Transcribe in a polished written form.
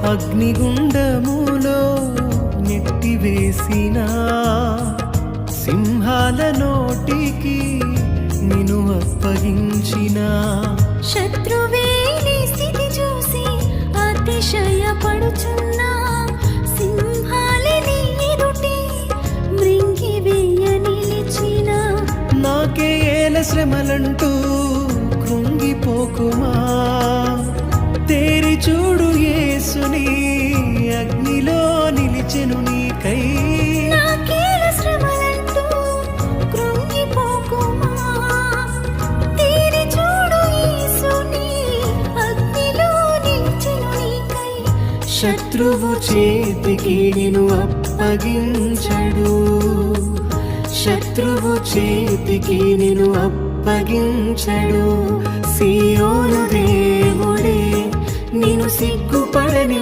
అగ్నిగుండములో నెట్టివేసిన సింహాల నోటికి నిన్ను అప్పగించిన శత్రువే నీ స్థితి చూసి అతిశయపడుచున్నా సింహాలే నీ ఎదుటే మృంగివేయ నిలిచిన నాకే ఏల శ్రమలంటూ కృంగిపోకుమా తేరి చూడు యేసుని అగ్నిలో నిలిచెను నీకై నాకేల శ్రమలంటూ కృంగిపోకుమా తేరి చూడు యేసుని అగ్నిలో నిలిచెను నీకై శత్రువు చేతికి నిన్ను అప్పగించడు శత్రువు చేతికి నిన్ను అప్పగించడు సియోను దేవుడే నిన్ను సిగ్గుపడని